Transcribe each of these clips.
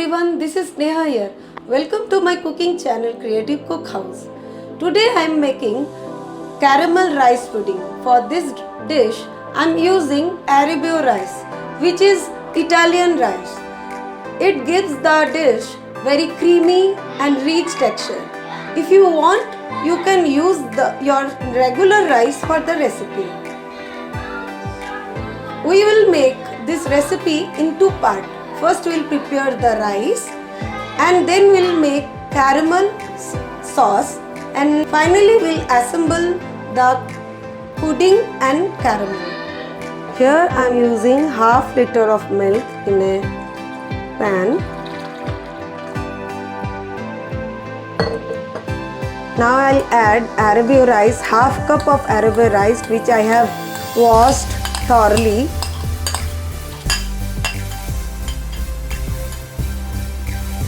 everyone, this is Neha here. Welcome to my cooking channel Creative Cook House. Today I am making caramel rice pudding. For this dish I am using Arabio rice, which is Italian rice. It gives the dish very creamy and rich texture. If you want, you can use your regular rice for the recipe. We will make this recipe in two parts. First we will prepare the rice and then we will make caramel sauce, and finally we will assemble the pudding and caramel. Here I am using half liter of milk in a pan. Now I will add Arabio rice, half cup of Arabio rice which I have washed thoroughly.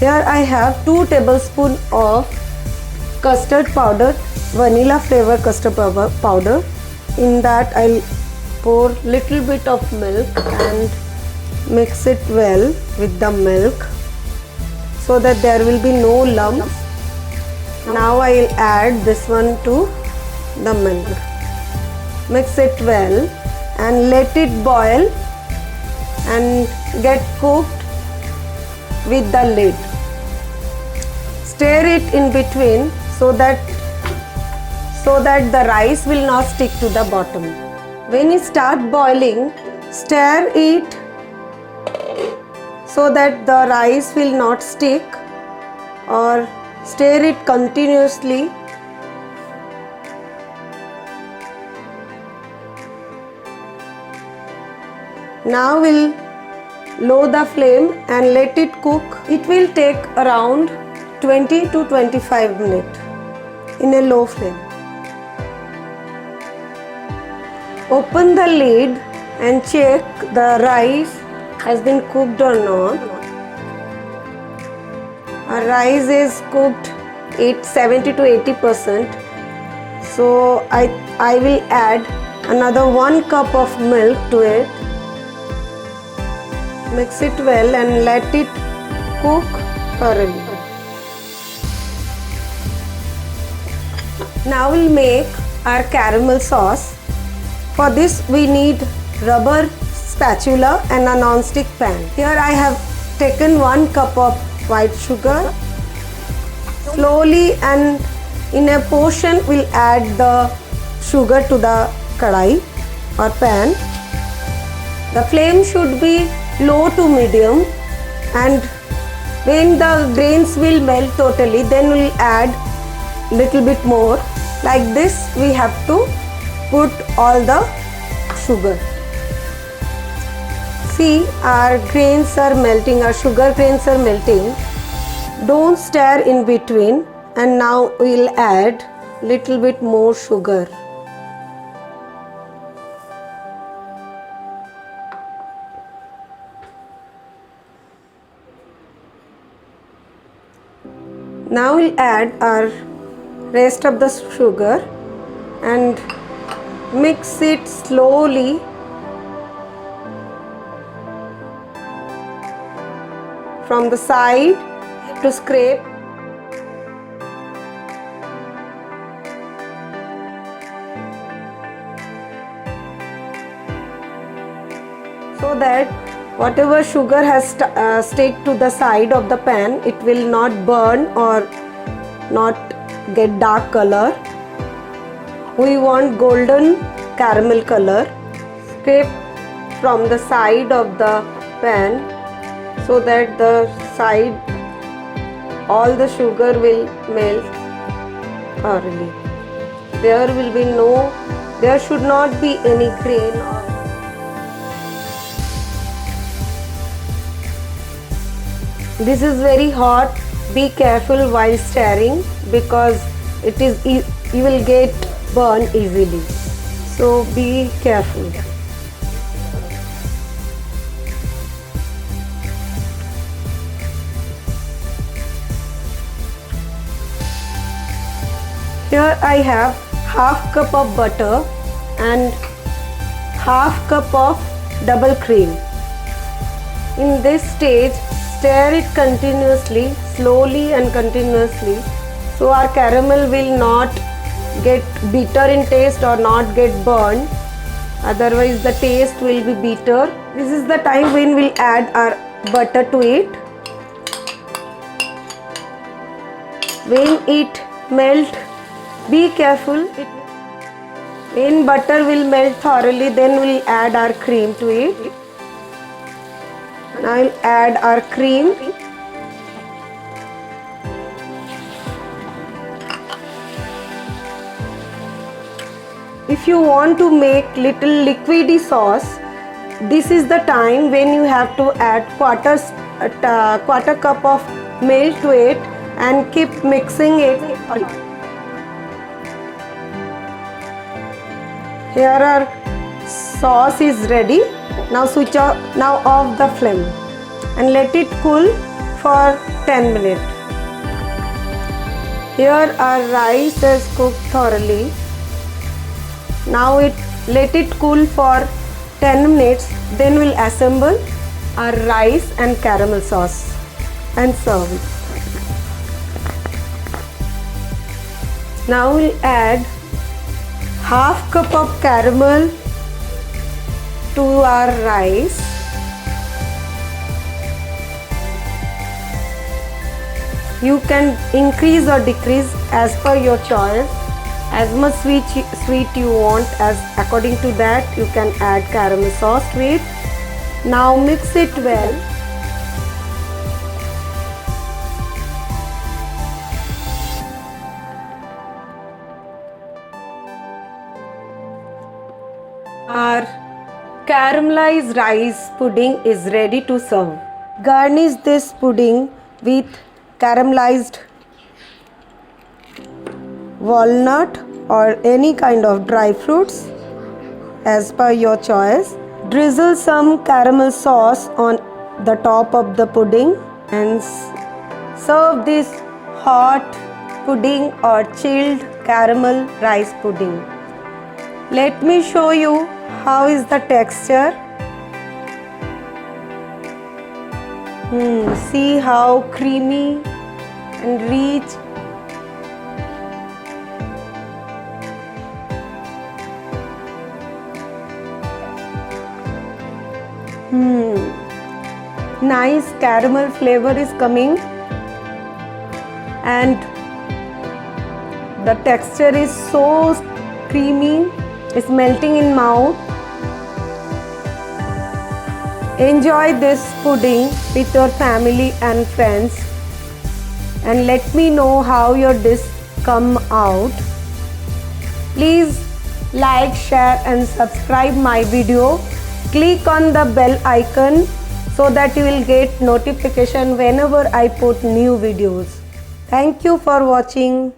Here I have 2 tablespoons of custard powder, vanilla flavor custard powder. In that I will pour little bit of milk and mix it well with the milk so that there will be no lumps. Now I will add this one to the milk. Mix it well and let it boil and get cooked with the lid. Stir it in between so that the rice will not stick to the bottom. When it starts boiling, stir it so that the rice will not stick, or stir it continuously. Now we'll lower the flame and let it cook. It will take around 20 to 25 minutes in a low flame. Open the lid and check the rice has been cooked or not. Our rice is cooked 70 to 80%. So I will add another 1 cup of milk to it. Mix it well and let it cook thoroughly. Now we'll make our caramel sauce. For this we need rubber spatula and a non-stick pan. Here I have taken 1 cup of white sugar. Slowly and in a portion we'll add the sugar to the kadai or pan. The flame should be low to medium, and when the grains will melt totally, then we'll add little bit more. Like this we have to put all the sugar. See, our grains are melting, our sugar grains are melting. Don't stir in between, and now we'll add little bit more sugar. Now we'll add our rest of the sugar and mix it slowly. From the side to scrape. So that whatever sugar has stick to the side of the pan, it will not burn or not get dark color. We want golden caramel color. Scrape from the side of the pan so that the side, all the sugar will melt thoroughly. There should not be any grain or this is very hot. Be careful while stirring because you will get burned easily. So be careful. Here I have half cup of butter and half cup of double cream. In this stage, stir it continuously, slowly and continuously, so our caramel will not get bitter in taste or not get burned. Otherwise the taste will be bitter. This is the time when we'll add our butter to it. When it melt, be careful. When butter will melt thoroughly, then we'll add our cream to it. Now I'll add our cream. If you want to make little liquidy sauce, this is the time when you have to add quarter cup of milk to it and keep mixing it. Here our sauce is ready. Now off the flame and let it cool for 10 minutes. Here our rice is cooked thoroughly. Now let it cool for 10 minutes. Then we'll assemble our rice and caramel sauce and serve it. Now we'll add half cup of caramel to our rice. You can increase or decrease as per your choice. As much sweet you want, as according to that you can add caramel sauce to it. Now mix it well. Our caramelized rice pudding is ready to serve. Garnish this pudding with caramelized walnut or any kind of dry fruits as per your choice. Drizzle some caramel sauce on the top of the pudding and serve this hot pudding or chilled caramel rice pudding. Let me show you how is the texture. See how creamy and rich. Nice caramel flavor is coming and the texture is so creamy, it's melting in mouth. Enjoy this pudding with your family and friends and let me know how your dish come out. Please like, share and subscribe my video. Click on the bell icon so that you will get notification whenever I put new videos. Thank you for watching.